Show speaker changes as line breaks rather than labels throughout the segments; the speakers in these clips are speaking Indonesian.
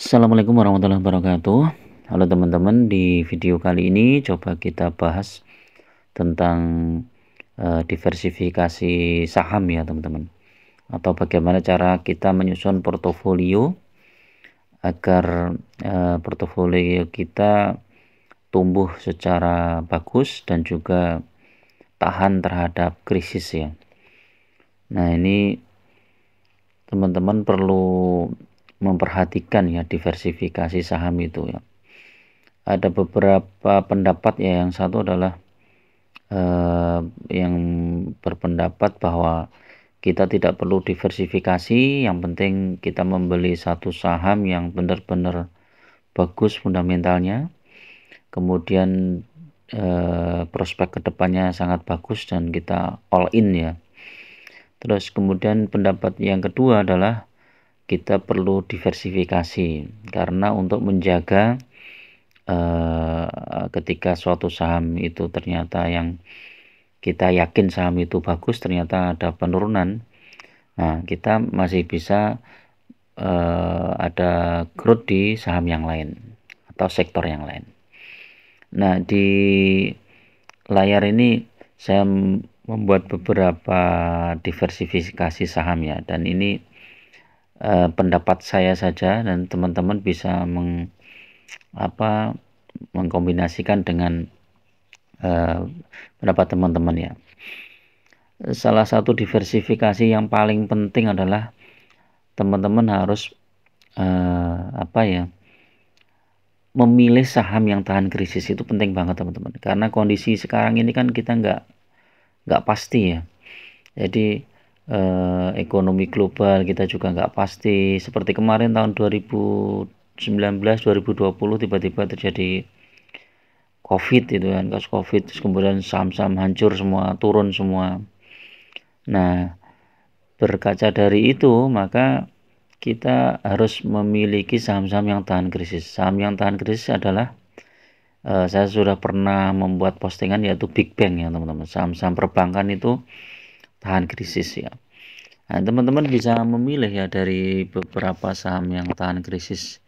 Assalamualaikum warahmatullahi wabarakatuh. Halo teman-teman, di video kali ini coba kita bahas tentang diversifikasi saham ya teman-teman, atau bagaimana cara kita menyusun portofolio agar portofolio kita tumbuh secara bagus dan juga tahan terhadap krisis ya. Nah, ini teman-teman perlu memperhatikan ya diversifikasi saham itu ya. Ada beberapa pendapat ya, yang satu adalah yang berpendapat bahwa kita tidak perlu diversifikasi, yang penting kita membeli satu saham yang benar-benar bagus fundamentalnya, kemudian prospek kedepannya sangat bagus dan kita all in ya. Terus kemudian pendapat yang kedua adalah kita perlu diversifikasi karena untuk menjaga ketika suatu saham itu ternyata yang kita yakin saham itu bagus ternyata ada penurunan, nah kita masih bisa ada growth di saham yang lain atau sektor yang lain. Nah, di layar ini saya membuat beberapa diversifikasi saham ya, dan ini pendapat saya saja, dan teman-teman bisa mengkombinasikan dengan pendapat teman-teman ya. Salah satu diversifikasi yang paling penting adalah teman-teman harus memilih saham yang tahan krisis. Itu penting banget teman-teman, karena kondisi sekarang ini kan kita nggak pasti ya. Jadi ekonomi global kita juga nggak pasti. Seperti kemarin tahun 2019 2020 tiba-tiba terjadi COVID itu kan, kasus COVID, terus kemudian saham-saham hancur semua, turun semua. Nah, berkaca dari itu maka kita harus memiliki saham-saham yang tahan krisis. Saham yang tahan krisis adalah saya sudah pernah membuat postingan, yaitu Big Bank ya teman-teman. Saham-saham perbankan itu tahan krisis ya. Nah, teman-teman bisa memilih ya dari beberapa saham yang tahan krisis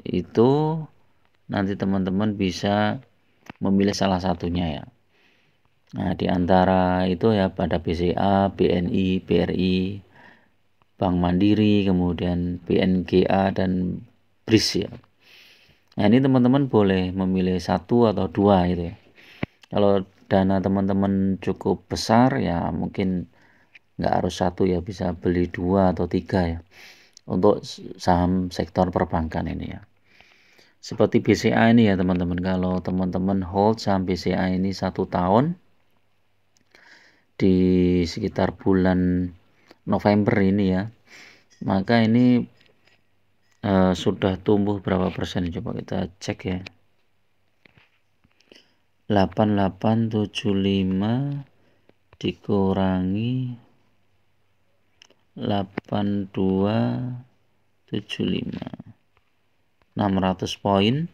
itu. Nanti teman-teman bisa memilih salah satunya ya. Nah, di antara itu ya pada BCA, BNI, BRI, Bank Mandiri, kemudian BNGA dan BRIS ya. Nah, ini teman-teman boleh memilih satu atau dua gitu ya. Kalau dana teman-teman cukup besar ya mungkin nggak harus satu ya, bisa beli dua atau tiga ya untuk saham sektor perbankan ini ya. Seperti BCA ini ya teman-teman, kalau teman-teman hold saham BCA ini 1 tahun, di sekitar bulan November ini ya, maka ini sudah tumbuh berapa persen, coba kita cek ya. 8875 dikurangi 8275, 600 poin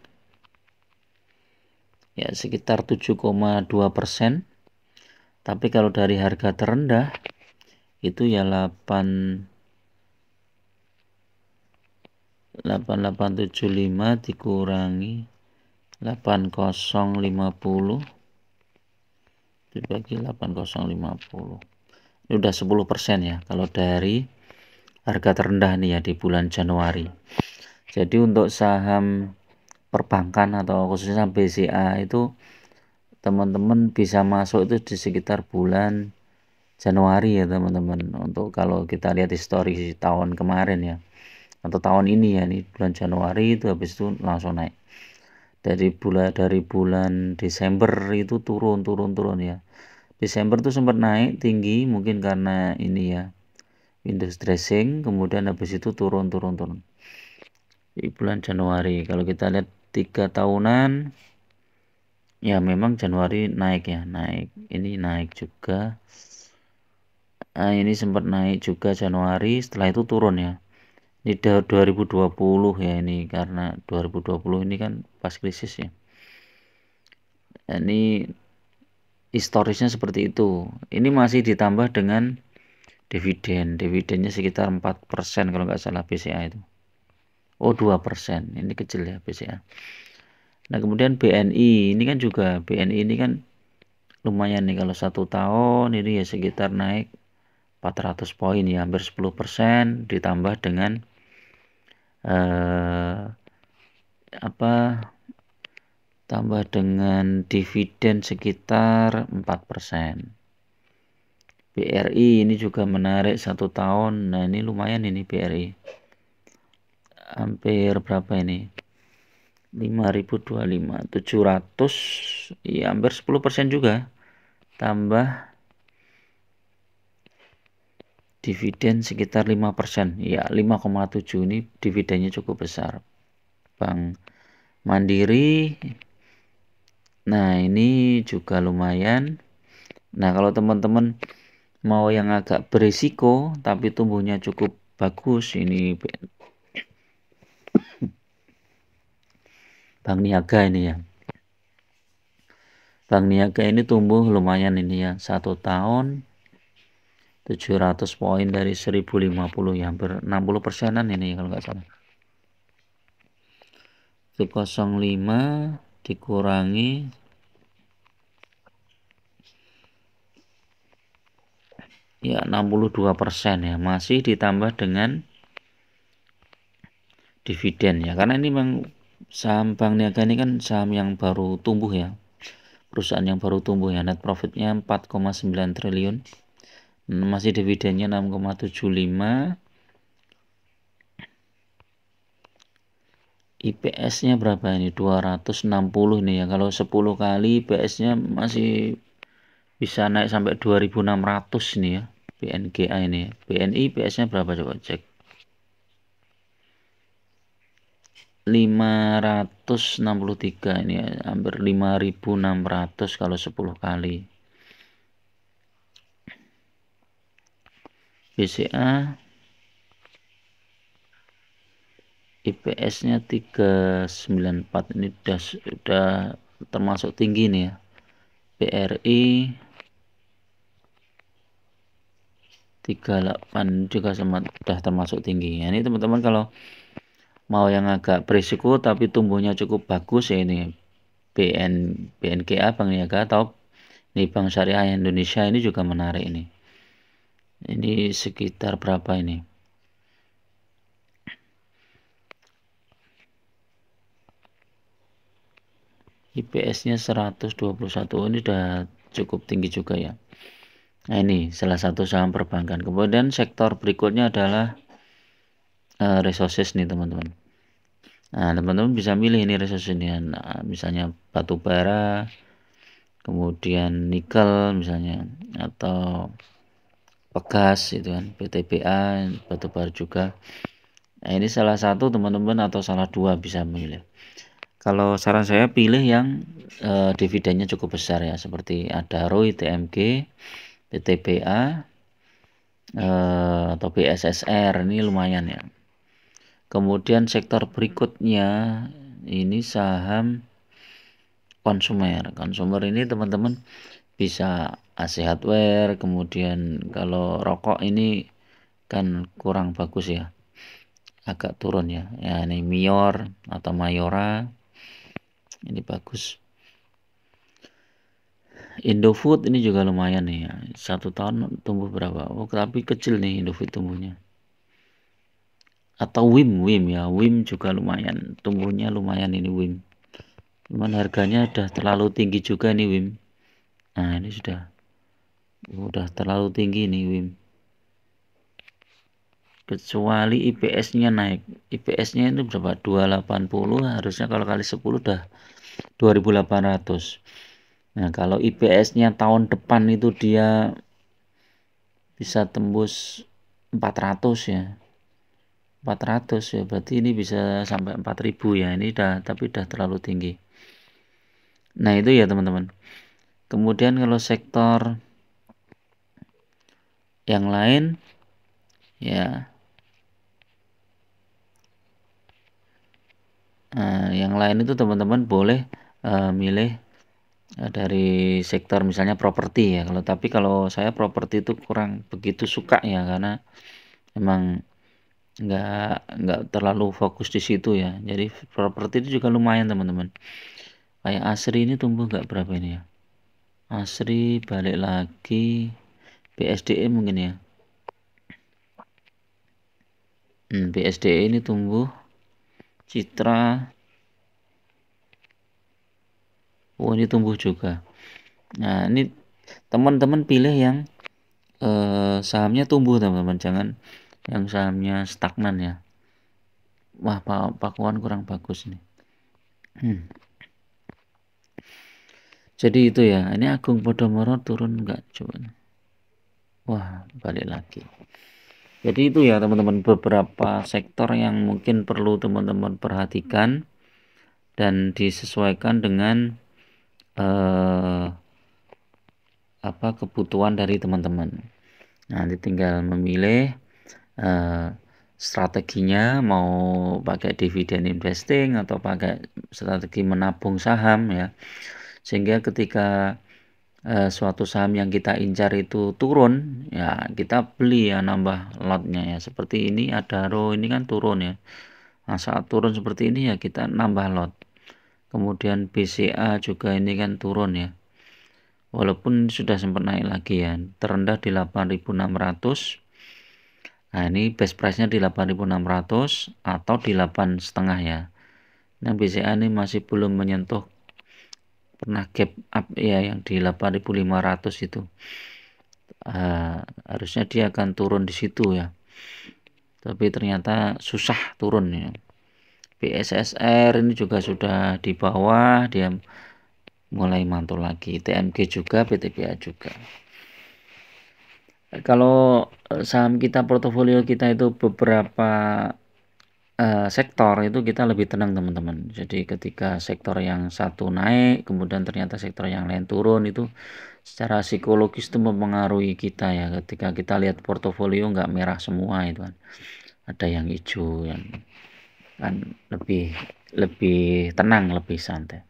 ya, sekitar 7,2%. Tapi kalau dari harga terendah itu ya 8875 dikurangi 8050 dibagi 8050, ini udah 10% ya kalau dari harga terendah nih ya di bulan Januari. Jadi untuk saham perbankan atau khususnya BCA itu teman-teman bisa masuk itu di sekitar bulan Januari ya teman-teman. Untuk kalau kita lihat histori tahun kemarin ya, atau tahun ini ya, nih bulan Januari itu habis itu langsung naik. Dari bulan Desember itu turun ya. Desember tuh sempat naik tinggi mungkin karena ini ya, Windows dressing, kemudian habis itu turun. Di bulan Januari kalau kita lihat 3 tahunan ya, memang Januari naik ya, ini naik juga. Nah, ini sempat naik juga Januari, setelah itu turun ya. Ini 2020 ya, ini karena 2020 ini kan pas krisis ya. Ini historisnya seperti itu. Ini masih ditambah dengan dividennya sekitar 4% kalau nggak salah BCA itu. Oh 2%, ini kecil ya BCA. Nah kemudian BNI ini kan juga, BNI ini kan lumayan nih, kalau 1 tahun ini ya sekitar naik 400 poin ya, hampir 10%, ditambah dengan tambah dengan dividen sekitar 4%. BRI ini juga menarik 1 tahun. Nah ini lumayan ini BRI, hampir berapa ini, 5.025, 700 ya, hampir 10% juga, tambah dividen sekitar 5%, ya 5,7, ini dividennya cukup besar. Bank Mandiri, nah ini juga lumayan. Nah kalau teman-teman mau yang agak berisiko tapi tumbuhnya cukup bagus, ini Bank Niaga ini ya. Bank Niaga ini tumbuh lumayan ini ya, 1 tahun 700 poin dari 1050 ya, hampir 60%-an ini kalau nggak salah. Itu 05 dikurangi ya 62% ya, masih ditambah dengan dividen ya, karena ini memang saham Bank Niaga ini kan saham yang baru tumbuh ya, perusahaan yang baru tumbuh ya, net profitnya 4,9 triliun, masih dividennya 6,75, IPS-nya berapa ini, 260 nih ya, kalau 10 kali IPS-nya masih bisa naik sampai 2600 nih ya, BNGA ini ya. BNI IPS-nya berapa coba cek, 563 ini ya, hampir 5600 kalau 10 kali. BCA IPS-nya 394, ini udah termasuk tinggi nih ya. BRI 38 juga sudah termasuk tinggi. Ini teman-teman kalau mau yang agak berisiko tapi tumbuhnya cukup bagus ya, ini BNGA Bank Niaga, atau ini Bank Syariah Indonesia ini juga menarik ini. Ini sekitar berapa ini? IPS-nya 121, ini udah cukup tinggi juga ya. Nah ini salah satu saham perbankan. Kemudian sektor berikutnya adalah resources nih teman-teman. Nah teman-teman bisa milih ini resources ini, nah, misalnya batu bara, kemudian nikel misalnya, atau pegas itu kan, PTBA, batu bara juga. Nah ini salah satu teman-teman, atau salah dua bisa milih. Kalau saran saya pilih yang dividennya cukup besar ya, seperti Adaro, TMG, PTBA, atau BSSR, ini lumayan ya. Kemudian sektor berikutnya ini saham konsumer. Konsumer ini teman-teman bisa AC Hardware, kemudian kalau rokok ini kan kurang bagus ya, agak turun ya. Ya ini Mior atau Mayora, ini bagus. Indofood ini juga lumayan nih ya, 1 tahun tumbuh berapa? Oh tapi kecil nih Indofood tumbuhnya. Atau WIM ya, WIM juga lumayan, tumbuhnya lumayan ini WIM. Cuman harganya udah terlalu tinggi juga nih WIM. Nah ini udah terlalu tinggi nih WIM. Kecuali IPS-nya naik. IPS-nya itu berapa? 280, harusnya kalau kali 10 udah 2800. Nah kalau IPS-nya tahun depan itu dia bisa tembus 400 ya. 400 ya, berarti ini bisa sampai 4000 ya. Ini tapi udah terlalu tinggi. Nah itu ya teman-teman. Kemudian kalau sektor yang lain ya, yang lain itu teman-teman boleh milih dari sektor misalnya properti ya. Tapi kalau saya properti itu kurang begitu suka ya, karena memang nggak terlalu fokus di situ ya. Jadi properti itu juga lumayan teman-teman. Kayak Asri ini tumbuh nggak berapa ini ya? Asri balik lagi, BSDE mungkin ya. BSDE ini tumbuh, Citra, oh ini tumbuh juga. Nah ini teman-teman pilih yang sahamnya tumbuh teman-teman, jangan yang sahamnya stagnan ya. Wah, Pakuan kurang bagus nih. Jadi itu ya, ini Agung Podomoro turun enggak coba. Wah, balik lagi. Jadi itu ya teman-teman, beberapa sektor yang mungkin perlu teman-teman perhatikan dan disesuaikan dengan kebutuhan dari teman-teman. Nanti tinggal memilih strateginya, mau pakai dividen investing atau pakai strategi menabung saham ya, sehingga ketika suatu saham yang kita incar itu turun ya kita beli ya, nambah lotnya ya. Seperti ini Adaro ini kan turun ya, nah saat turun seperti ini ya kita nambah lot. Kemudian BCA juga ini kan turun ya, walaupun sudah sempat naik lagi ya, terendah di 8.600. Nah ini best price nya di 8.600 atau di 8,5 ya. Nah BCA ini masih belum menyentuh, pernah gap up ya yang di 8.500 itu. Harusnya dia akan turun di situ ya, tapi ternyata susah turun ya. BSSR ini juga sudah di bawah, dia mulai mantul lagi. TMG juga, PTBA juga. Kalau saham kita, portofolio kita itu beberapa sektor itu kita lebih tenang teman-teman. Jadi ketika sektor yang satu naik kemudian ternyata sektor yang lain turun, itu secara psikologis itu mempengaruhi kita ya. Ketika kita lihat portofolio nggak merah semua itu kan, ada yang hijau, yang kan lebih tenang, lebih santai.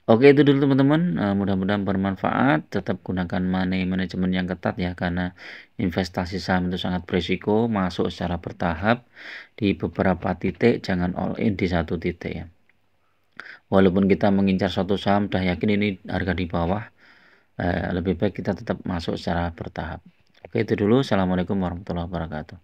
Oke, itu dulu teman-teman, mudah-mudahan bermanfaat. Tetap gunakan money management yang ketat ya, karena investasi saham itu sangat berisiko, masuk secara bertahap di beberapa titik, jangan all in di satu titik ya. Walaupun kita mengincar suatu saham dah yakin ini harga di bawah, lebih baik kita tetap masuk secara bertahap. Oke, itu dulu. Assalamualaikum warahmatullahi wabarakatuh.